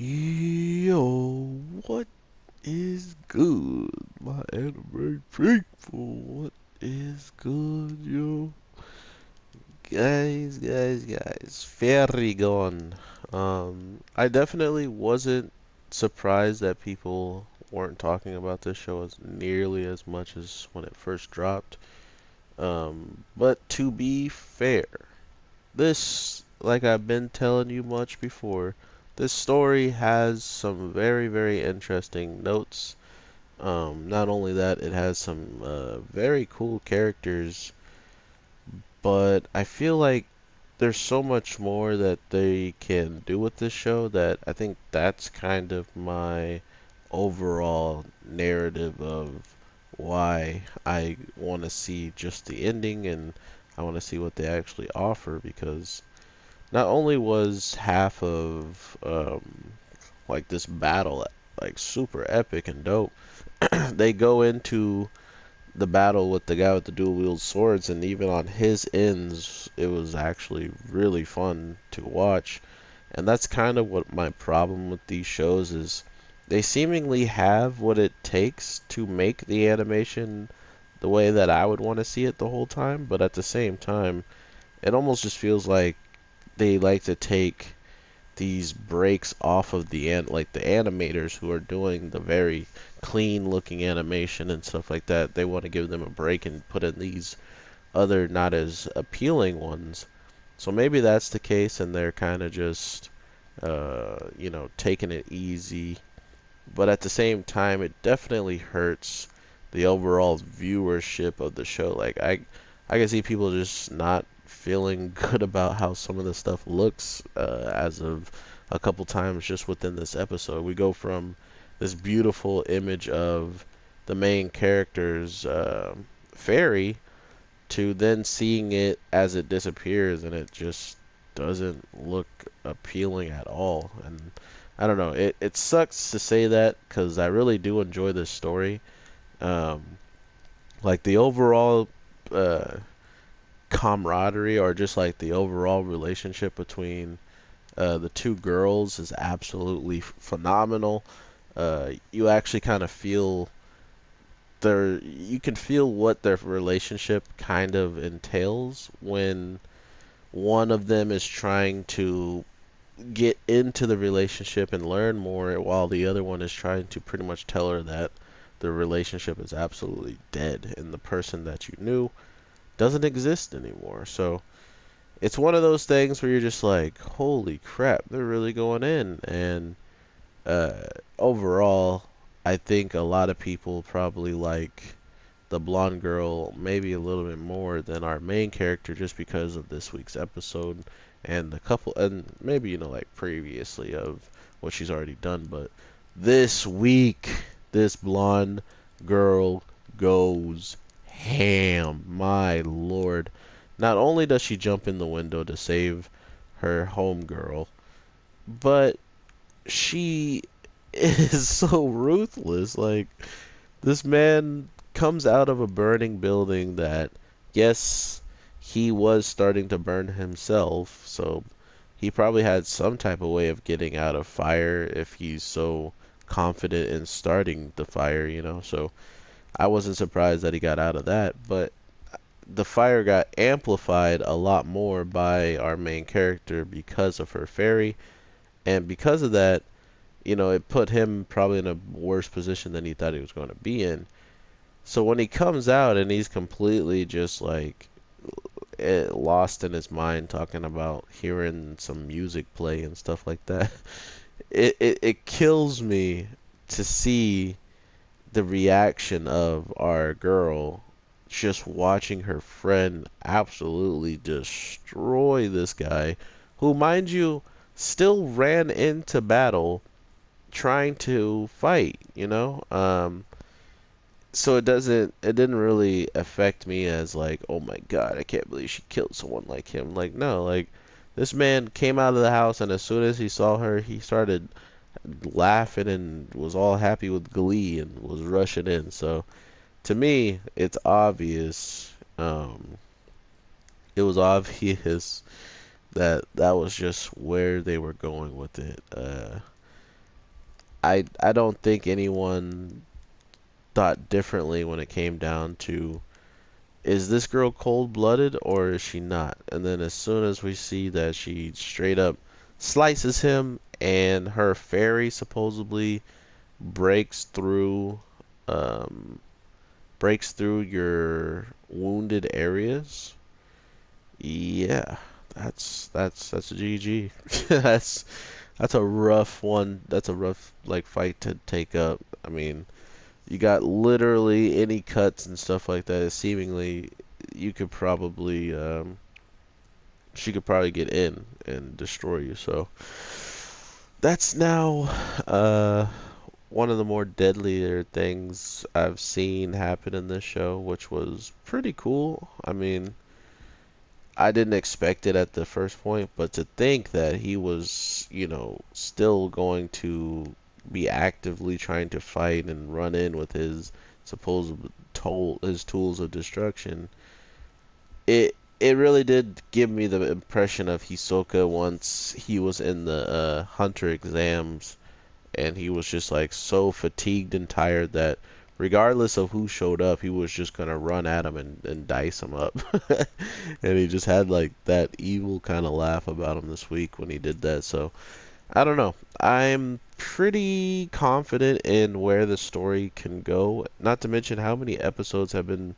Yo, what is good, my anime people? What is good, yo? Guys, very gone. I definitely wasn't surprised that people weren't talking about this show as nearly as much as when it first dropped. But to be fair, this, like I've been telling you much before, this story has some very interesting notes. Not only that, it has some very cool characters, but I feel like there's so much more that they can do with this show that I think that's kind of my overall narrative of why I want to see just the ending and I want to see what they actually offer because not only was half of like this battle like super epic and dope, they go into the battle with the guy with the dual wield swords, and even on his ends, it was actually really fun to watch. And that's kind of what my problem with these shows is. They seemingly have what it takes to make the animation the way that I would want to see it the whole time, but at the same time, it almost just feels like they like to take these breaks off of like the animators who are doing the very clean looking animation and stuff like that. They want to give them a break and put in these other not as appealing ones. So maybe that's the case and they're kind of just taking it easy. But at the same time, it definitely hurts the overall viewership of the show. Like I can see people just not feeling good about how some of the stuff looks as of a couple times just within this episode. We go from this beautiful image of the main character's fairy to then seeing it as it disappears and it just doesn't look appealing at all. And I don't know, it sucks to say that because I really do enjoy this story. Um, like the overall uh, camaraderie or just like the overall relationship between the two girls is absolutely phenomenal. You actually kind of feel you can feel what their relationship kind of entails when one of them is trying to get into the relationship and learn more while the other one is trying to pretty much tell her that the relationship is absolutely dead and the person that you knew doesn't exist anymore. So it's one of those things where you're just like, holy crap, they're really going in. And uh, overall, I think a lot of people probably like the blonde girl maybe a little bit more than our main character just because of this week's episode and the couple and maybe like previously of what she's already done. But this week, this blonde girl goes ham. My lord. Not only does she jump in the window to save her homegirl, but she is so ruthless. Like, this man comes out of a burning building that, yes, he was starting to burn himself, so he probably had some type of way of getting out of fire if he's so confident in starting the fire. So I wasn't surprised that he got out of that, but the fire got amplified a lot more by our main character because of her fairy, and because of that, it put him probably in a worse position than he thought he was going to be in. So when he comes out and he's completely just like lost in his mind, talking about hearing some music play and stuff like that, it kills me to see the reaction of our girl just watching her friend absolutely destroy this guy, who, mind you, still ran into battle trying to fight. So it didn't really affect me as like, oh my god, I can't believe she killed someone like him. Like, no, like this man came out of the house and as soon as he saw her, he started laughing and was all happy with glee and was rushing in. So to me, it's obvious. It was obvious that that was just where they were going with it. I don't think anyone thought differently when it came down to, is this girl cold-blooded or is she not? And then as soon as we see that she straight up slices him and her fairy supposedly breaks through um breaks through your wounded areas, yeah, that's a GG. That's that's a rough one. That's a rough like fight to take up. I mean, you got literally any cuts and stuff like that. Seemingly, you could probably she could probably get in and destroy you. So that's now uh one of the more deadlier things I've seen happen in this show, which was pretty cool. I mean, I didn't expect it at the first point, but to think that he was, still going to be actively trying to fight and run in with his supposed his tools of destruction, it really did give me the impression of Hisoka once he was in the hunter exams and he was just like so fatigued and tired that regardless of who showed up, he was just gonna run at him and dice him up. And he just had like that evil kind of laugh about him this week when he did that. So I don't know. I'm pretty confident in where the story can go. Not to mention how many episodes have been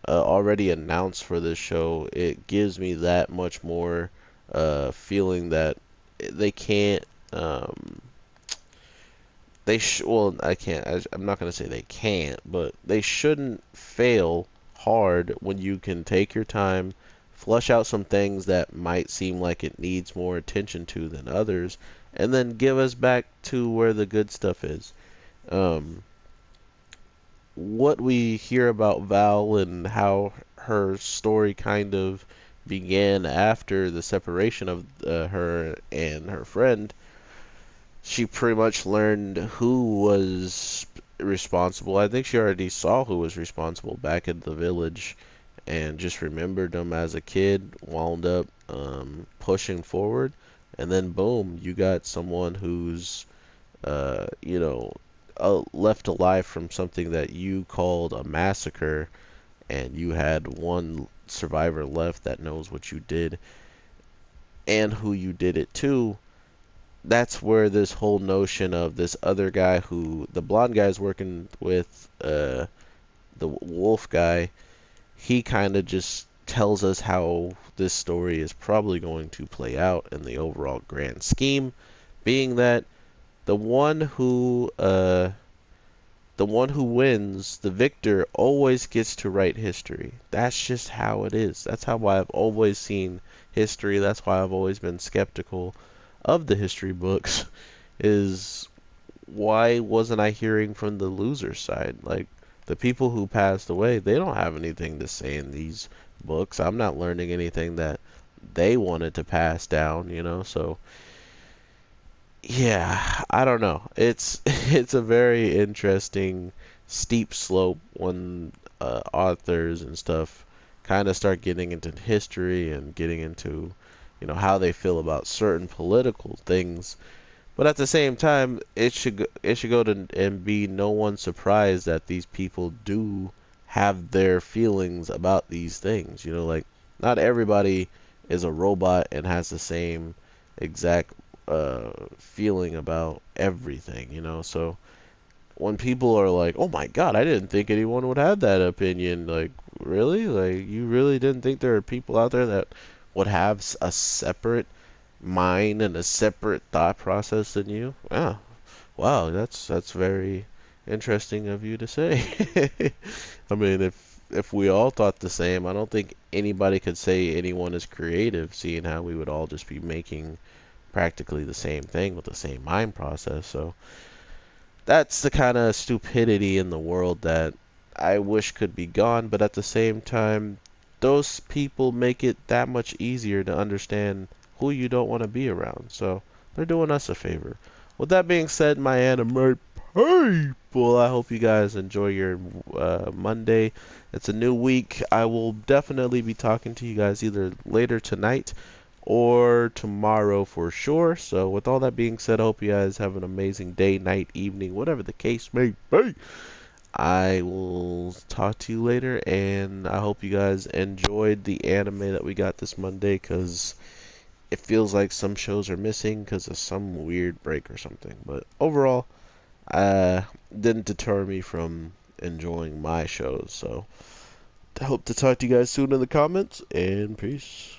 already announced for this show. It gives me that much more feeling that they can't. Well, I can't. I'm not gonna say they can't, but they shouldn't fail hard when you can take your time, flush out some things that might seem like it needs more attention to than others, and then give us back to where the good stuff is. Um, what we hear about Val and how her story kind of began after the separation of her and her friend, she pretty much learned who was responsible. I think she already saw who was responsible back at the village and just remembered them as a kid, wound up pushing forward, and then boom, you got someone who's, uh, you know, left alive from something that you called a massacre, and you had one survivor left that knows what you did and who you did it to. That's where this whole notion of this other guy who the blonde guy's working with the wolf guy, he kind of just tells us how this story is probably going to play out in the overall grand scheme, being that the one who uh the one who wins, the victor, always gets to write history. That's just how it is. That's how I've always seen history. That's why I've always been skeptical of the history books. Is why wasn't I hearing from the loser side? Like, the people who passed away, they don't have anything to say in these books. I'm not learning anything that they wanted to pass down. So yeah, I don't know. It's it's a very interesting steep slope when authors and stuff kind of start getting into history and getting into how they feel about certain political things. But at the same time, it should go to and be no one surprised that these people do have their feelings about these things. Like, not everybody is a robot and has the same exact feeling about everything. So when people are like, "Oh my God, I didn't think anyone would have that opinion," like, really? Like, you really didn't think there are people out there that would have a separate mind and a separate thought process than you? Yeah. Wow, that's very interesting of you to say. I mean, if we all thought the same, I don't think anybody could say anyone is creative, seeing how we would all just be making practically the same thing with the same mind process. So that's the kind of stupidity in the world that I wish could be gone, but at the same time, those people make it that much easier to understand who you don't want to be around. So they're doing us a favor. With that being said, my anime people, I hope you guys enjoy your Monday. It's a new week. I will definitely be talking to you guys either later tonight or tomorrow for sure. So with all that being said, I hope you guys have an amazing day, night, evening, whatever the case may be. I will talk to you later, and I hope you guys enjoyed the anime that we got this Monday, because it feels like some shows are missing because of some weird break or something. But overall, didn't deter me from enjoying my shows. So I hope to talk to you guys soon in the comments, and peace.